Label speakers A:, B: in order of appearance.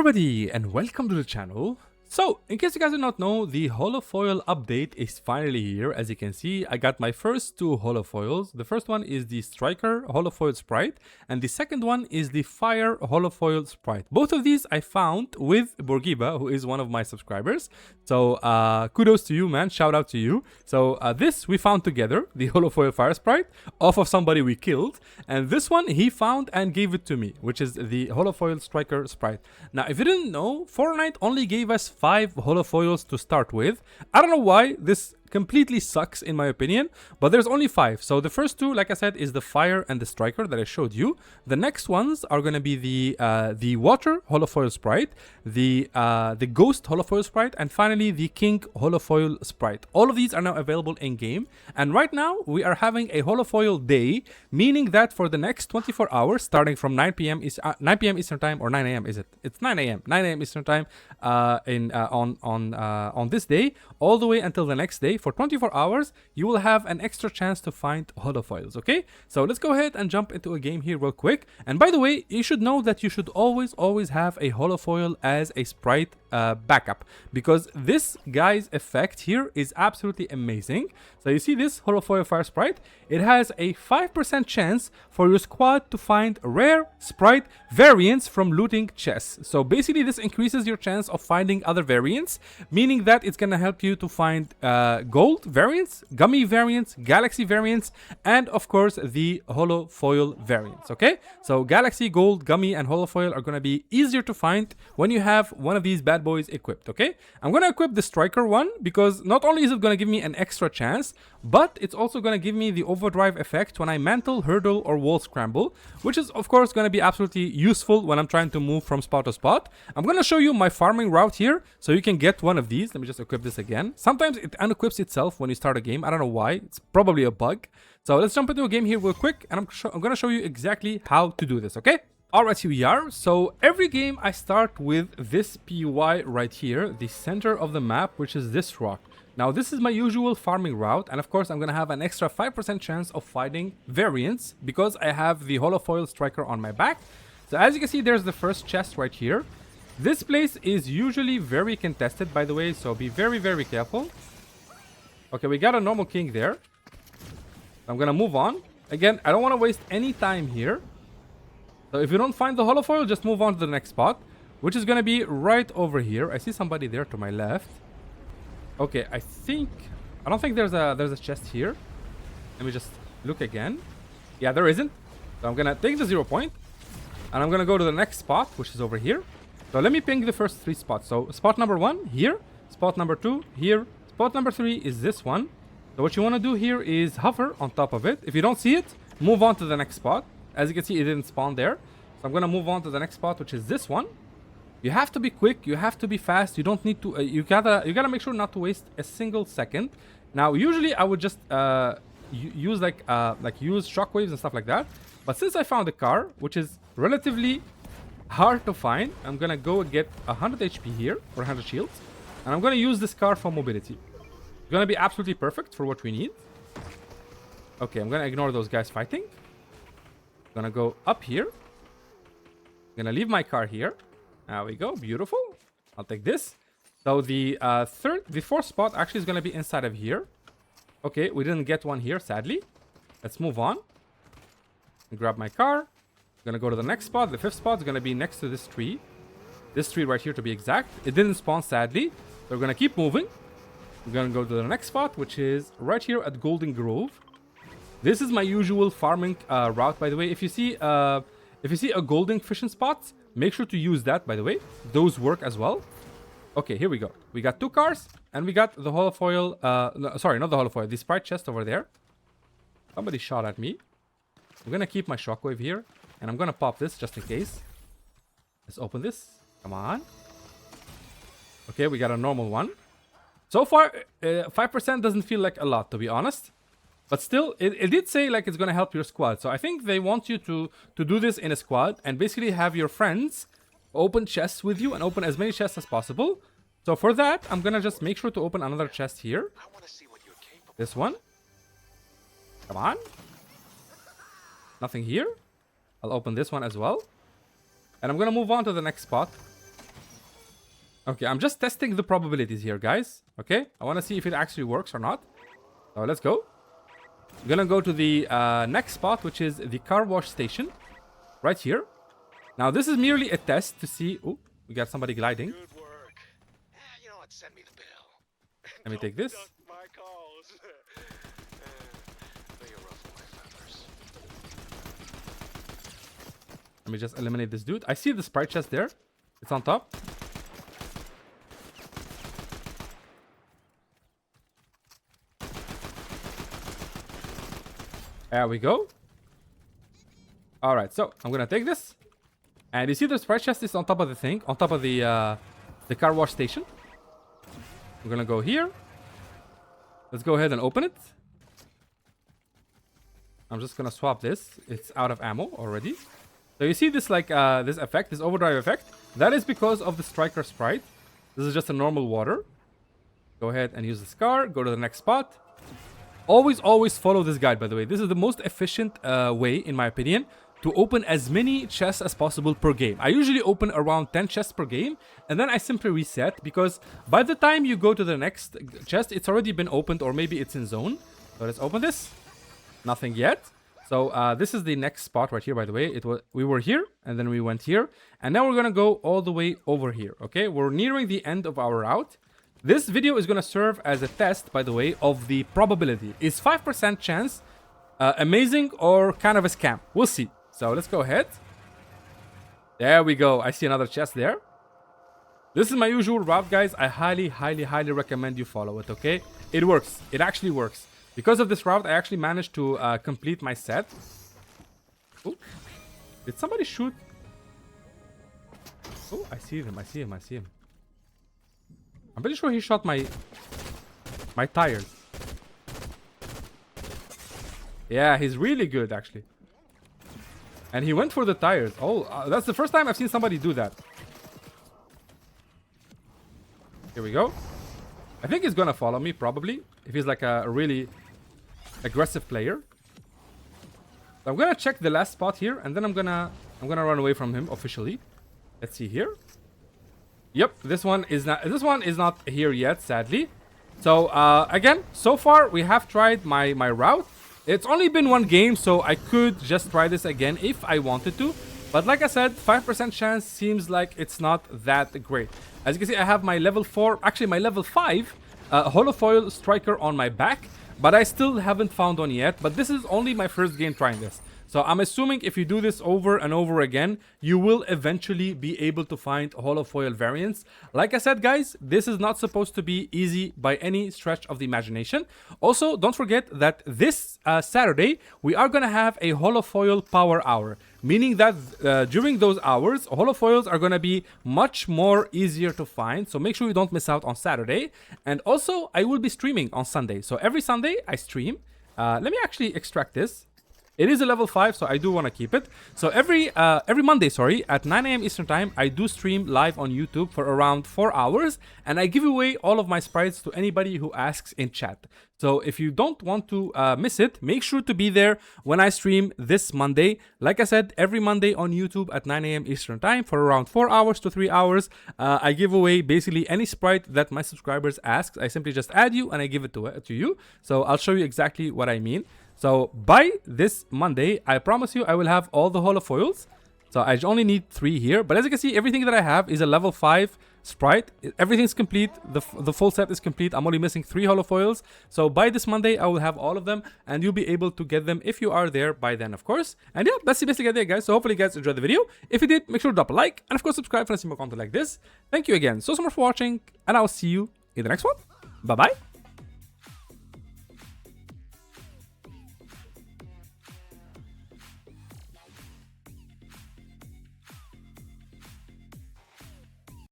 A: everybody and welcome to the channel. So, in case you guys do not know, the Holofoil update is finally here. As you can see, I got my first two Holofoils. The first one is the Striker Holofoil Sprite, and the second one is the Fire Holofoil Sprite. Both of these I found with Bourguiba, who is one of my subscribers. So, kudos to you, man. Shout out to you. So, this we found together, the Holofoil Fire Sprite, off of somebody we killed. And this one he found and gave it to me, which is the Holofoil Striker Sprite. Now, if you didn't know, Fortnite only gave us 5 holofoils to start with. I don't know why this completely sucks in my opinion, but there's only 5. So the first two, like I said, is the Fire and the Striker that I showed you. The next ones are going to be the Water Holofoil Sprite, the Ghost Holofoil Sprite, and finally the King Holofoil Sprite. All of these are now available in game, and right now we are having a Holofoil day, meaning that for the next 24 hours, starting from 9 p.m. Eastern time, or 9 a.m. is it? It's 9 a.m. 9 a.m. Eastern time on this day, all the way until the next day. For 24 hours, you will have an extra chance to find holofoils, okay? So let's go ahead and jump into a game here real quick. And by the way, you should know that you should always have a holofoil as a sprite backup, because this guy's effect here is absolutely amazing. So you see this Holofoil Fire Sprite, it has a 5% chance for your squad to find rare sprite variants from looting chests. So basically this increases your chance of finding other variants, meaning that it's gonna help you to find gold variants, gummy variants, galaxy variants, and of course the holofoil variants, okay? So galaxy, gold, gummy, and holofoil are gonna be easier to find when you have one of these bad boys equipped, okay? I'm gonna equip the Striker one because not only is it gonna give me an extra chance, but it's also gonna give me the overdrive effect when I mantle, hurdle, or wall scramble, which is of course gonna be absolutely useful when I'm trying to move from spot to spot. I'm gonna show you my farming route here so you can get one of these. Let me just equip this again. Sometimes it unequips itself when you start a game. I don't know why. It's probably a bug. So let's jump into a game here real quick, and I'm gonna show you exactly how to do this, okay? Alright, here we are. So every game I start with this PUI right here, the center of the map, which is this rock. Now this is my usual farming route, and of course I'm gonna have an extra 5% chance of finding variants because I have the Holofoil Striker on my back. So as you can see, there's the first chest right here. This place is usually very contested, by the way, so be very careful. Okay, we got a normal king there. I'm gonna move on. Again, I don't want to waste any time here. So if you don't find the holofoil, just move on to the next spot, which is going to be right over here. I see somebody there to my left. Okay, I don't think there's a chest here. Let me just look again. Yeah, there isn't. So I'm going to take the 0 point, and I'm going to go to the next spot, which is over here. So let me ping the first 3 spots. So spot number 1 here, spot number 2 here, spot number 3 is this one. So what you want to do here is hover on top of it. If you don't see it, move on to the next spot. As you can see, it didn't spawn there. So I'm going to move on to the next spot, which is this one. You have to be quick. You have to be fast. You don't need to... you gotta make sure not to waste a single second. Now, usually I would just use use shockwaves and stuff like that. But since I found a car, which is relatively hard to find, I'm going to go get 100 HP here, or 100 shields. And I'm going to use this car for mobility. It's going to be absolutely perfect for what we need. Okay, I'm going to ignore those guys fighting. Gonna go up here. Gonna leave my car here. There we go. Beautiful. I'll take this. So the fourth spot actually is gonna be inside of here. Okay, we didn't get one here, sadly. Let's move on. Grab my car. Gonna go to the next spot. The 5th spot is gonna be next to this tree. This tree right here, to be exact. It didn't spawn, sadly. So we're gonna keep moving. We're gonna go to the next spot, which is right here at Golden Grove. This is my usual farming route, by the way. If you see a golden fishing spot, make sure to use that, by the way. Those work as well. Okay, here we go. We got 2 cars, and we got the holofoil. No, sorry, not the holofoil. The sprite chest over there. Somebody shot at me. I'm gonna keep my shockwave here, and I'm gonna pop this just in case. Let's open this. Come on. Okay, we got a normal one. So far, 5% doesn't feel like a lot, to be honest. But still, it did say like it's going to help your squad. So I think they want you to do this in a squad and basically have your friends open chests with you and open as many chests as possible. So for that, I'm going to just make sure to open another chest here. This one. Come on. Nothing here. I'll open this one as well. And I'm going to move on to the next spot. Okay, I'm just testing the probabilities here, guys. Okay, I want to see if it actually works or not. So let's go. I'm gonna go to the next spot, which is the car wash station. Right here. Now, this is merely a test to see... Oh, we got somebody gliding.
B: Good work. You know what? Send me the bill.
A: Let me take this.
B: Duck my calls. They are rough on my feathers.
A: Let me just eliminate this dude. I see the sprite chest there. It's on top. There we go. All right, so I'm gonna take this, and you see the sprite chest is on top of the thing, on top of the car wash station. We're gonna go here. Let's go ahead and open it. I'm just gonna swap this. It's out of ammo already. So you see this like this effect, this overdrive effect. That is because of the striker sprite. This is just a normal water. Go ahead and use the scar. Go to the next spot. Always follow this guide, by the way. This is the most efficient way, in my opinion, to open as many chests as possible per game. I usually open around 10 chests per game, and then I simply reset, because by the time you go to the next chest, it's already been opened, or maybe it's in zone. So let's open this. Nothing yet. So this is the next spot right here, by the way. We were here, and then we went here, and now we're gonna go all the way over here. Okay, we're nearing the end of our route. This video is going to serve as a test, by the way, of the probability. Is 5% chance amazing or kind of a scam? We'll see. So let's go ahead. There we go. I see another chest there. This is my usual route, guys. I highly recommend you follow it, okay? It works. It actually works. Because of this route, I actually managed to complete my set. Ooh. Did somebody shoot? Oh, I see him. I see him. I'm pretty sure he shot my tires. Yeah, he's really good, actually. And he went for the tires. Oh, that's the first time I've seen somebody do that. Here we go. I think he's gonna follow me, probably, if he's like a really aggressive player. So I'm gonna check the last spot here, and then I'm gonna run away from him officially. Let's see here. Yep, this one is not here yet, sadly. So again, so far we have tried my route. It's only been one game, so I could just try this again if I wanted to. But like I said, 5% chance seems like it's not that great. As you can see, I have my level 4, actually my level 5 Holofoil Striker on my back, but I still haven't found one yet. But this is only my first game trying this. So I'm assuming if you do this over and over again, you will eventually be able to find holofoil variants. Like I said, guys, this is not supposed to be easy by any stretch of the imagination. Also, don't forget that this Saturday, we are going to have a holofoil power hour. Meaning that during those hours, holofoils are going to be much more easier to find. So make sure you don't miss out on Saturday. And also, I will be streaming on Sunday. So every Sunday, I stream. Let me actually extract this. It is a level 5, so I do want to keep it. So every Monday, at 9 AM Eastern Time, I do stream live on YouTube for around 4 hours. And I give away all of my sprites to anybody who asks in chat. So if you don't want to miss it, make sure to be there when I stream this Monday. Like I said, every Monday on YouTube at 9 AM Eastern Time for around 4 hours to 3 hours. I give away basically any sprite that my subscribers ask. I simply just add you and I give it to you. So I'll show you exactly what I mean. So by this Monday, I promise you I will have all the holofoils. So I only need 3 here. But as you can see, everything that I have is a level 5 sprite. Everything's complete. The full set is complete. I'm only missing 3 holofoils. So by this Monday, I will have all of them. And you'll be able to get them if you are there by then, of course. And yeah, that's the basic idea, guys. So hopefully you guys enjoyed the video. If you did, make sure to drop a like. And of course, subscribe for more content like this. Thank you again so much for watching. And I'll see you in the next one. Bye-bye.